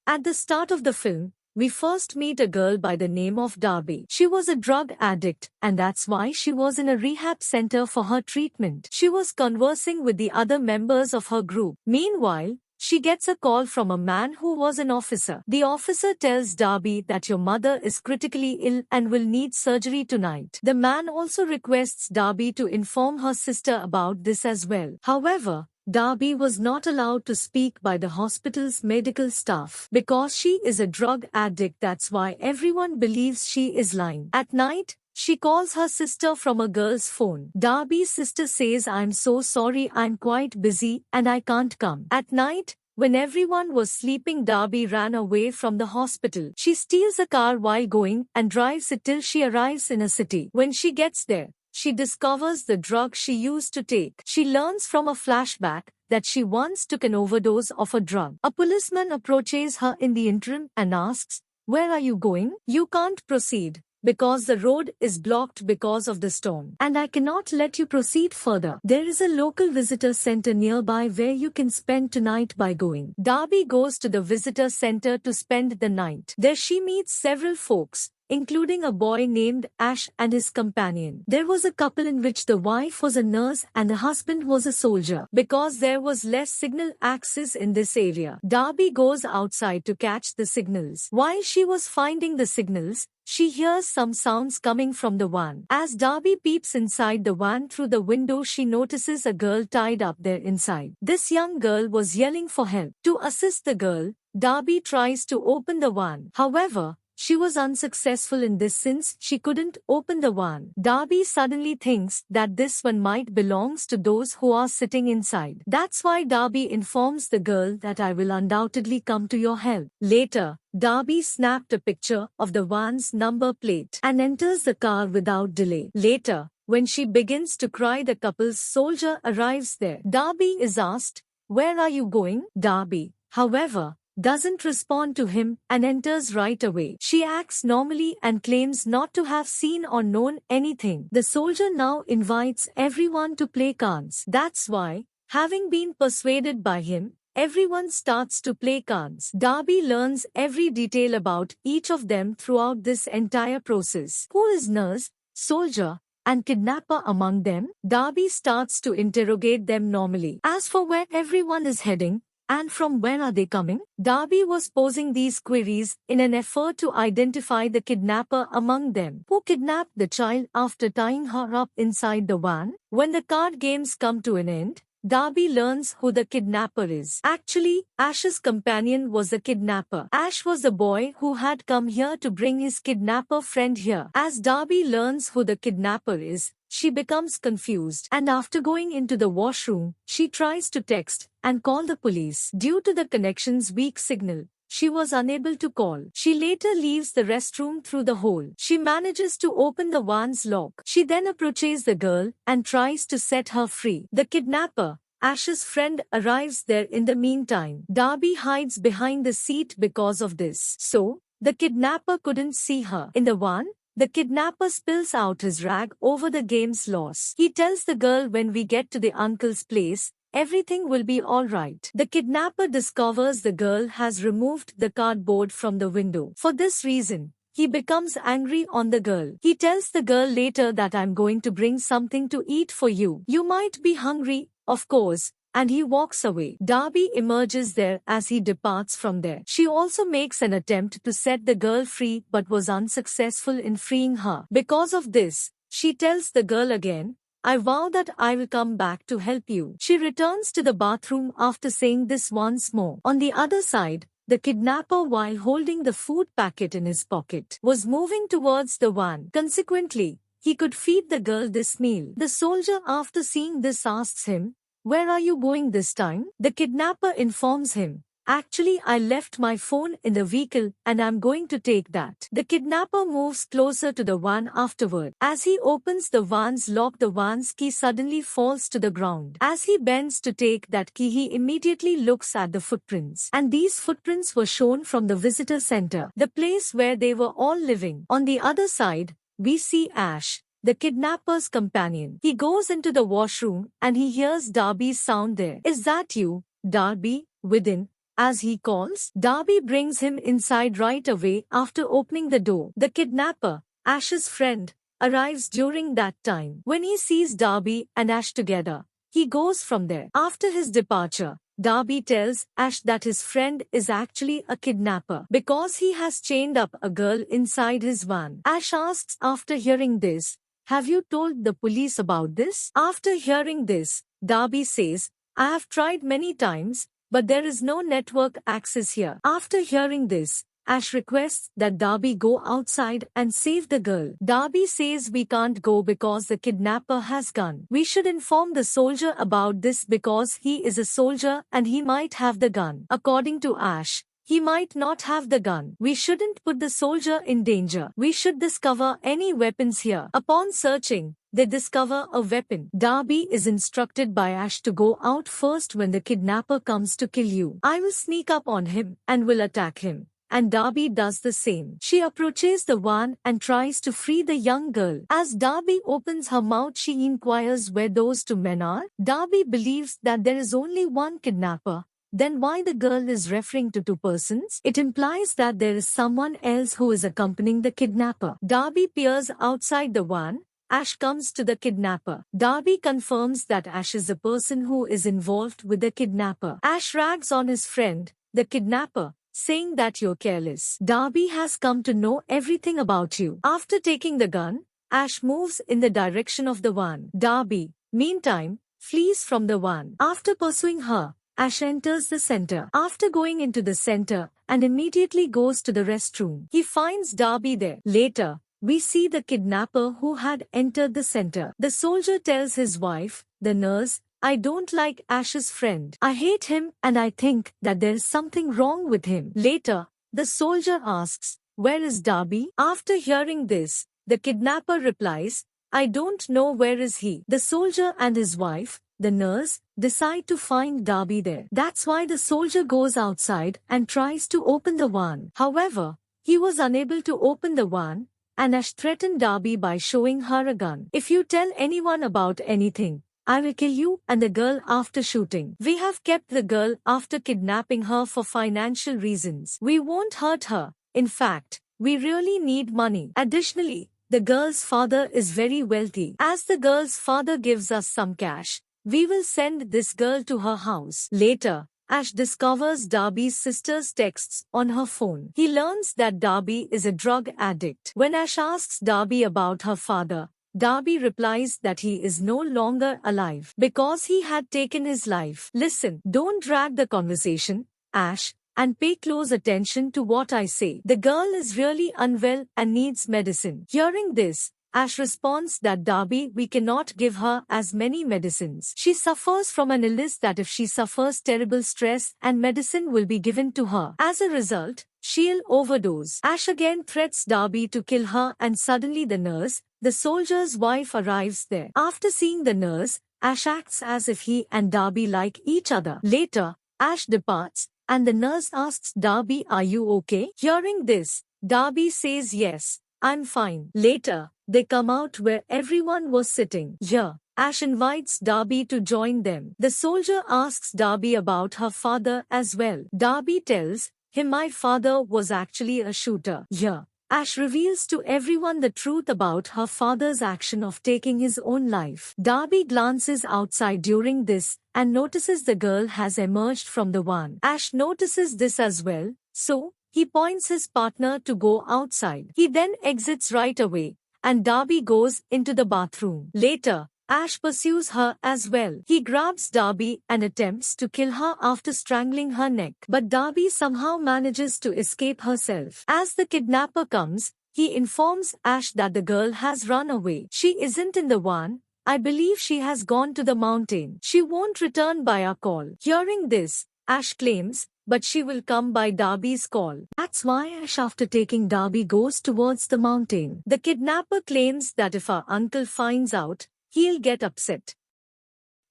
At the start of the film, we first meet a girl by the name of Darby. She was a drug addict, and that's why she was in a rehab center for her treatment. She was conversing with the other members of her group. Meanwhile, she gets a call from a man who was an officer. The officer tells Darby that your mother is critically ill and will need surgery tonight. The man also requests Darby to inform her sister about this as well. However, Darby was not allowed to speak by the hospital's medical staff. Because she is a drug addict, that's why everyone believes she is lying. At night, she calls her sister from a girl's phone. Darby's sister says, "I'm so sorry, I'm quite busy and I can't come." At night, when everyone was sleeping, Darby ran away from the hospital. She steals a car while going and drives it till she arrives in a city. When she gets there, she discovers the drug she used to take. She learns from a flashback that she once took an overdose of a drug. A policeman approaches her in the interim and asks, "Where are you going?" "You can't proceed, because the road is blocked because of the storm. And I cannot let you proceed further. There is a local visitor center nearby where you can spend tonight by going." Darby goes to the visitor center to spend the night. There she meets several folks, including a boy named Ash and his companion. There was a couple in which the wife was a nurse and the husband was a soldier. Because there was less signal access in this area, Darby goes outside to catch the signals. While she was finding the signals, she hears some sounds coming from the van. As Darby peeps inside the van through the window, she notices a girl tied up there inside. This young girl was yelling for help. To assist the girl, Darby tries to open the van. However, she was unsuccessful in this since she couldn't open the van. Darby suddenly thinks that this one might belongs to those who are sitting inside. That's why Darby informs the girl that "I will undoubtedly come to your help." Later, Darby snapped a picture of the van's number plate and enters the car without delay. Later, when she begins to cry, the couple's soldier arrives there. Darby is asked, "Where are you going?" Darby, however, doesn't respond to him and enters right away. She acts normally and claims not to have seen or known anything. The soldier now invites everyone to play cards. That's why, having been persuaded by him, everyone starts to play cards. Darby learns every detail about each of them throughout this entire process. Who is nurse, soldier, and kidnapper among them? Darby starts to interrogate them normally. As for where everyone is heading, and from where are they coming? Darby was posing these queries in an effort to identify the kidnapper among them. Who kidnapped the child after tying her up inside the van? When the card games come to an end, Darby learns who the kidnapper is. Actually, Ash's companion was the kidnapper. Ash was the boy who had come here to bring his kidnapper friend here. As Darby learns who the kidnapper is, she becomes confused, and after going into the washroom, she tries to text and call the police. Due to the connection's weak signal, she was unable to call. She later leaves the restroom through the hole. She manages to open the van's lock. She then approaches the girl and tries to set her free. The kidnapper, Ash's friend, arrives there in the meantime. Darby hides behind the seat because of this, so the kidnapper couldn't see her. In the van, the kidnapper spills out his rag over the game's loss. He tells the girl, "When we get to the uncle's place, everything will be alright." The kidnapper discovers the girl has removed the cardboard from the window. For this reason, he becomes angry on the girl. He tells the girl later that "I'm going to bring something to eat for you. You might be hungry, of course," and he walks away. Darby emerges there as he departs from there. She also makes an attempt to set the girl free but was unsuccessful in freeing her. Because of this, she tells the girl again, "I vow that I will come back to help you." She returns to the bathroom after saying this once more. On the other side, the kidnapper, while holding the food packet in his pocket, was moving towards the van. Consequently, he could feed the girl this meal. The soldier, after seeing this, asks him, "Where are you going this time?" The kidnapper informs him, "Actually, I left my phone in the vehicle and I'm going to take that." The kidnapper moves closer to the van afterward. As he opens the van's lock, the van's key suddenly falls to the ground. As he bends to take that key, he immediately looks at the footprints. And these footprints were shown from the visitor center, the place where they were all living. On the other side, we see Ash, the kidnapper's companion. He goes into the washroom and he hears Darby's sound there. "Is that you, Darby?" Within, as he calls. Darby brings him inside right away after opening the door. The kidnapper, Ash's friend, arrives during that time. When he sees Darby and Ash together, he goes from there. After his departure, Darby tells Ash that his friend is actually a kidnapper because he has chained up a girl inside his van. Ash asks after hearing this, "Have you told the police about this?" After hearing this, Darby says, "I have tried many times, but there is no network access here." After hearing this, Ash requests that Darby go outside and save the girl. Darby says we can't go because the kidnapper has gun. We should inform the soldier about this because he is a soldier and he might have the gun. According to Ash, he might not have the gun. We shouldn't put the soldier in danger. We should discover any weapons here. Upon searching, they discover a weapon. Darby is instructed by Ash to go out first when the kidnapper comes to kill you. I will sneak up on him and will attack him. And Darby does the same. She approaches the van and tries to free the young girl. As Darby opens her mouth, she inquires where those two men are. Darby believes that there is only one kidnapper. Then why the girl is referring to two persons? It implies that there is someone else who is accompanying the kidnapper. Darby peers outside the van. Ash comes to the kidnapper. Darby confirms that Ash is the person who is involved with the kidnapper. Ash rags on his friend, the kidnapper, saying that you're careless. Darby has come to know everything about you. After taking the gun, Ash moves in the direction of the van. Darby, meantime, flees from the van. After pursuing her, Ash enters the center. After going into the center and immediately goes to the restroom, he finds Darby there. Later, we see the kidnapper who had entered the center. The soldier tells his wife, the nurse, "I don't like Ash's friend. I hate him and I think that there is something wrong with him." Later, the soldier asks, "Where is Darby?" After hearing this, the kidnapper replies, "I don't know where is he." The soldier and his wife, the nurse, decide to find Darby there. That's why the soldier goes outside and tries to open the van. However, he was unable to open the van, and Ash threatened Darby by showing her a gun. "If you tell anyone about anything, I will kill you and the girl after shooting. We have kept the girl after kidnapping her for financial reasons. We won't hurt her. In fact, we really need money. Additionally, the girl's father is very wealthy. As the girl's father gives us some cash, we will send this girl to her house." Later, Ash discovers Darby's sister's texts on her phone. He learns that Darby is a drug addict. When Ash asks Darby about her father, Darby replies that he is no longer alive because he had taken his life. "Listen, don't drag the conversation, Ash, and pay close attention to what I say. The girl is really unwell and needs medicine." Hearing this, Ash responds that Darby, we cannot give her as many medicines. She suffers from an illness that if she suffers terrible stress and medicine will be given to her. As a result, she'll overdose. Ash again threats Darby to kill her and suddenly the nurse, the soldier's wife, arrives there. After seeing the nurse, Ash acts as if he and Darby like each other. Later, Ash departs and the nurse asks Darby, "Are you okay?" Hearing this, Darby says, "Yes, I'm fine." Later, they come out where everyone was sitting. Here, Ash invites Darby to join them. The soldier asks Darby about her father as well. Darby tells him, "My father was actually a shooter." Here, Ash reveals to everyone the truth about her father's action of taking his own life. Darby glances outside during this and notices the girl has emerged from the van. Ash notices this as well, so he points his partner to go outside. He then exits right away, and Darby goes into the bathroom. Later, Ash pursues her as well. He grabs Darby and attempts to kill her after strangling her neck. But Darby somehow manages to escape herself. As the kidnapper comes, he informs Ash that the girl has run away. She isn't in the van. "I believe she has gone to the mountain. She won't return by our call." Hearing this, Ash claims, but she will come by Darby's call. That's why Ash, after taking Darby, goes towards the mountain. The kidnapper claims that if our uncle finds out, he'll get upset.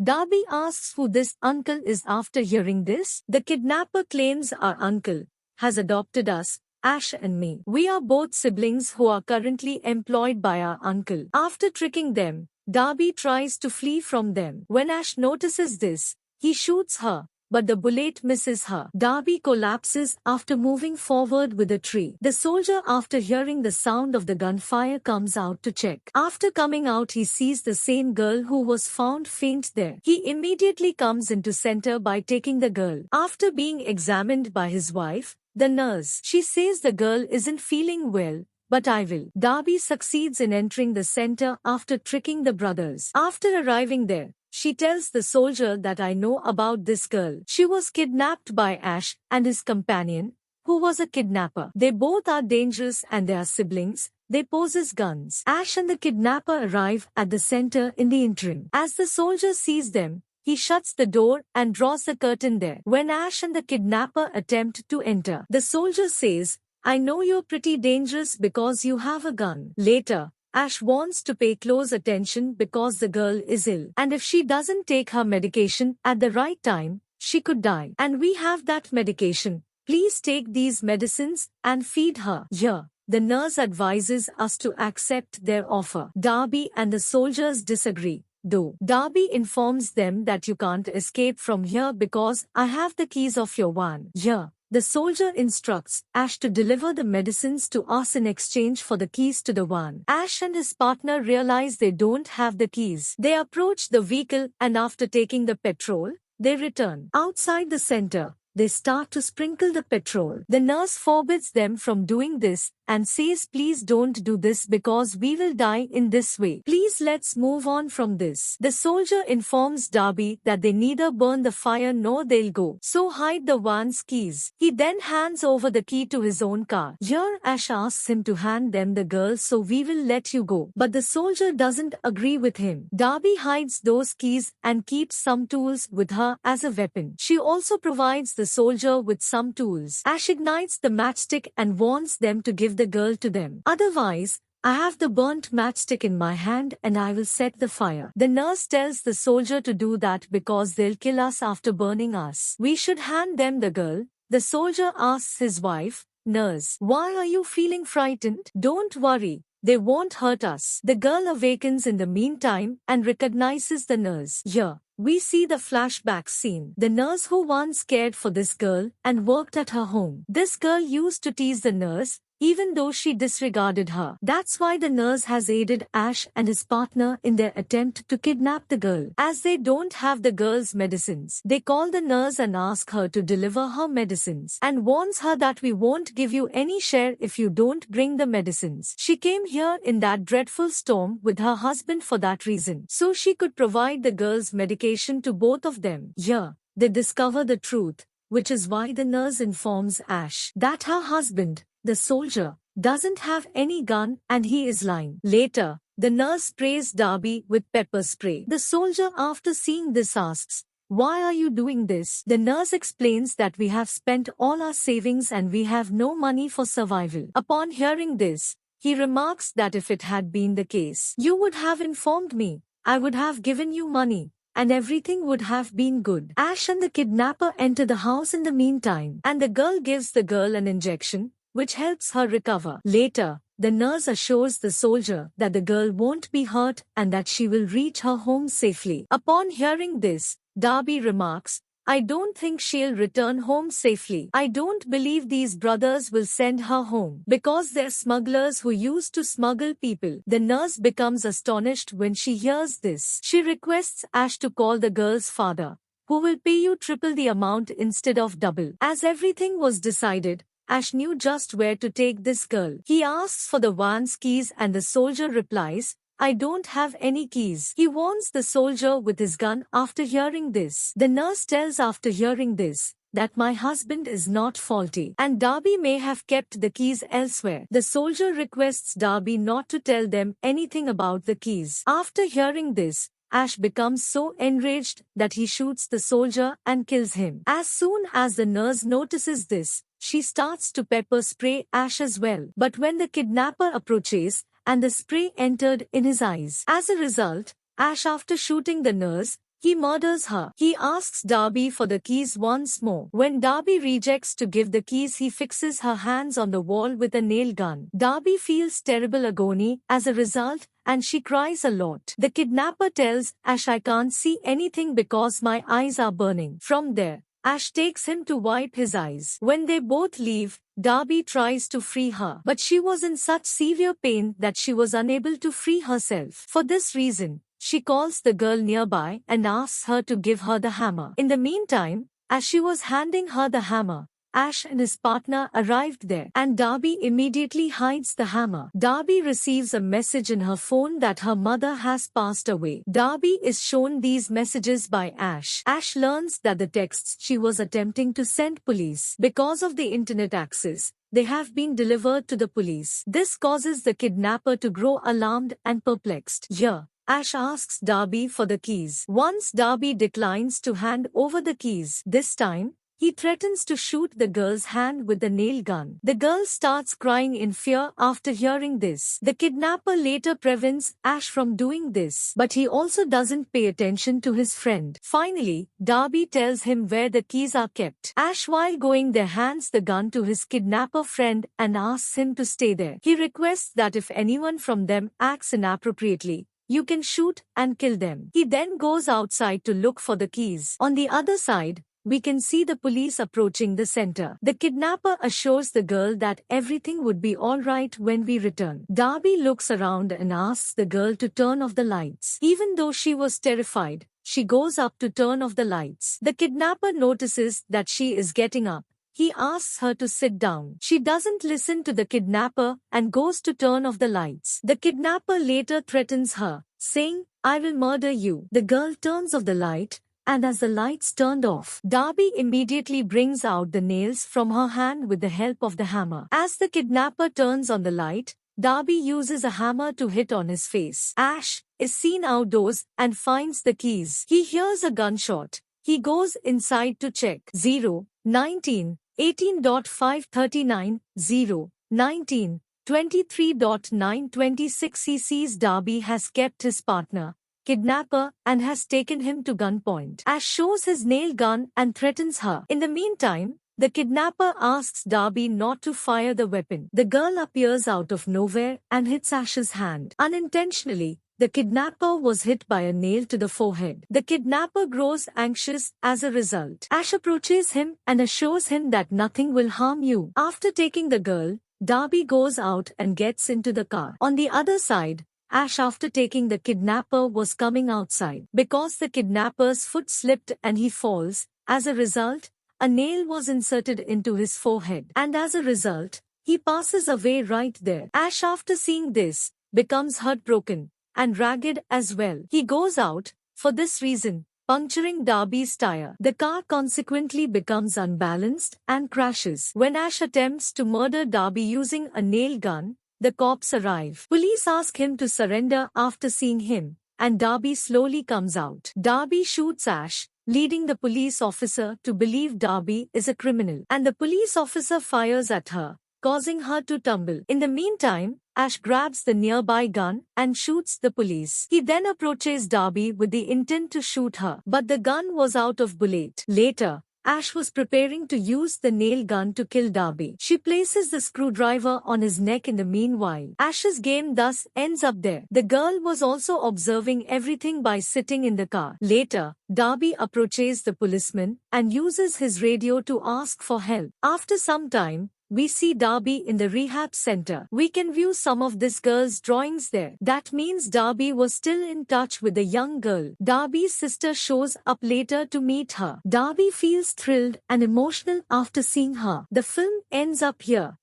Darby asks who this uncle is. After hearing this, the kidnapper claims our uncle has adopted us, Ash and me. We are both siblings who are currently employed by our uncle. After tricking them, Darby tries to flee from them. When Ash notices this, he shoots her, but the bullet misses her. Darby collapses after moving forward with a tree. The soldier, after hearing the sound of the gunfire, comes out to check. After coming out, he sees the same girl who was found faint there. He immediately comes into center by taking the girl. After being examined by his wife, the nurse, she says the girl isn't feeling well, but I will. Darby succeeds in entering the center after tricking the brothers. After arriving there, she tells the soldier that I know about this girl. She was kidnapped by Ash and his companion, who was a kidnapper. They both are dangerous and they are siblings. They possess guns. Ash and the kidnapper arrive at the center in the interim. As the soldier sees them, he shuts the door and draws the curtain there. When Ash and the kidnapper attempt to enter, the soldier says, I know you're pretty dangerous because you have a gun. Later, Ash wants to pay close attention because the girl is ill. And if she doesn't take her medication at the right time, she could die. And we have that medication. Please take these medicines and feed her. Here, the nurse advises us to accept their offer. Darby and the soldiers disagree, though. Darby informs them that you can't escape from here because I have the keys of your van. Here, the soldier instructs Ash to deliver the medicines to us in exchange for the keys to the van. Ash and his partner realize they don't have the keys. They approach the vehicle and after taking the petrol, they return. Outside the center, they start to sprinkle the petrol. The nurse forbids them from doing this and says please don't do this because we will die in this way. Please let's move on from this. The soldier informs Darby that they neither burn the fire nor they'll go. So hide the van's keys. He then hands over the key to his own car. Here Ash asks him to hand them the girl so we will let you go. But the soldier doesn't agree with him. Darby hides those keys and keeps some tools with her as a weapon. She also provides the soldier with some tools. Ash ignites the matchstick and warns them to give the girl to them. Otherwise, I have the burnt matchstick in my hand and I will set the fire. The nurse tells the soldier to do that because they'll kill us after burning us. We should hand them the girl. The soldier asks his wife, Nurse, why are you feeling frightened? Don't worry. They won't hurt us. The girl awakens in the meantime and recognizes the nurse. Here, we see the flashback scene. The nurse who once cared for this girl and worked at her home. This girl used to tease the nurse, even though she disregarded her. That's why the nurse has aided Ash and his partner in their attempt to kidnap the girl. As they don't have the girl's medicines, they call the nurse and ask her to deliver her medicines and warns her that we won't give you any share if you don't bring the medicines. She came here in that dreadful storm with her husband for that reason, so she could provide the girl's medication to both of them. Here, they discover the truth, which is why the nurse informs Ash that her husband, the soldier, doesn't have any gun and he is lying. Later, the nurse sprays Darby with pepper spray. The soldier, after seeing this, asks, Why are you doing this? The nurse explains that we have spent all our savings and we have no money for survival. Upon hearing this, he remarks that if it had been the case, you would have informed me. I would have given you money, and everything would have been good. Ash and the kidnapper enter the house in the meantime, and the girl gives the girl an injection, which helps her recover. Later, the nurse assures the soldier that the girl won't be hurt and that she will reach her home safely. Upon hearing this, Darby remarks, I don't think she'll return home safely. I don't believe these brothers will send her home because they're smugglers who used to smuggle people. The nurse becomes astonished when she hears this. She requests Ash to call the girl's father, who will pay you triple the amount instead of double. As everything was decided, Ash knew just where to take this girl. He asks for the van's keys and the soldier replies, I don't have any keys. He warns the soldier with his gun after hearing this. The nurse tells after hearing this that my husband is not faulty and Darby may have kept the keys elsewhere. The soldier requests Darby not to tell them anything about the keys. After hearing this, Ash becomes so enraged that he shoots the soldier and kills him. As soon as the nurse notices this, she starts to pepper spray Ash as well. But when the kidnapper approaches, and the spray entered in his eyes. As a result, Ash, after shooting the nurse, he murders her. He asks Darby for the keys once more. When Darby rejects to give the keys, he fixes her hands on the wall with a nail gun. Darby feels terrible agony as a result, and she cries a lot. The kidnapper tells Ash, I can't see anything because my eyes are burning. From there, Ash takes him to wipe his eyes. When they both leave, Darby tries to free her, but she was in such severe pain that she was unable to free herself. For this reason, she calls the girl nearby and asks her to give her the hammer. In the meantime, as she was handing her the hammer, Ash and his partner arrived there, and Darby immediately hides the hammer. Darby receives a message in her phone that her mother has passed away. Darby is shown these messages by Ash. Ash learns that the texts she was attempting to send police, because of the internet access, they have been delivered to the police. This causes the kidnapper to grow alarmed and perplexed. Here, Ash asks Darby for the keys. Once Darby declines to hand over the keys, this time, he threatens to shoot the girl's hand with the nail gun. The girl starts crying in fear after hearing this. The kidnapper later prevents Ash from doing this, but he also doesn't pay attention to his friend. Finally, Darby tells him where the keys are kept. Ash, while going there, hands the gun to his kidnapper friend and asks him to stay there. He requests that if anyone from them acts inappropriately, you can shoot and kill them. He then goes outside to look for the keys. On the other side, we can see the police approaching the center. The kidnapper assures the girl that everything would be alright when we return. Darby looks around and asks the girl to turn off the lights. Even though she was terrified, she goes up to turn off the lights. The kidnapper notices that she is getting up. He asks her to sit down. She doesn't listen to the kidnapper and goes to turn off the lights. The kidnapper later threatens her, saying, "I will murder you." The girl turns off the light, and as the lights turned off, Darby immediately brings out the nails from her hand with the help of the hammer. As the kidnapper turns on the light, Darby uses a hammer to hit on his face. Ash is seen outdoors and finds the keys. He hears a gunshot. He goes inside to check. 0, 19, 18.539, 0, 19, 23.926. He sees Darby has kept his partner, kidnapper, and has taken him to gunpoint. Ash shows his nail gun and threatens her. In the meantime, the kidnapper asks Darby not to fire the weapon. The girl appears out of nowhere and hits Ash's hand. Unintentionally, the kidnapper was hit by a nail to the forehead. The kidnapper grows anxious as a result. Ash approaches him and assures him that nothing will harm you. After taking the girl, Darby goes out and gets into the car. On the other side, Ash, after taking the kidnapper, was coming outside. Because the kidnapper's foot slipped and he falls, as a result, a nail was inserted into his forehead. And as a result, he passes away right there. Ash, after seeing this, becomes heartbroken and ragged as well. He goes out, for this reason, puncturing Darby's tire. The car consequently becomes unbalanced and crashes. When Ash attempts to murder Darby using a nail gun, the cops arrive. Police ask him to surrender after seeing him, and Darby slowly comes out. Darby shoots Ash, leading the police officer to believe Darby is a criminal, and the police officer fires at her, causing her to tumble. In the meantime, Ash grabs the nearby gun and shoots the police. He then approaches Darby with the intent to shoot her, but the gun was out of bullet. Later, Ash was preparing to use the nail gun to kill Darby. She places the screwdriver on his neck in the meanwhile. Ash's game thus ends up there. The girl was also observing everything by sitting in the car. Later, Darby approaches the policeman and uses his radio to ask for help. After some time, we see Darby in the rehab center. We can view some of this girl's drawings there. That means Darby was still in touch with the young girl. Darby's sister shows up later to meet her. Darby feels thrilled and emotional after seeing her. The film ends up here.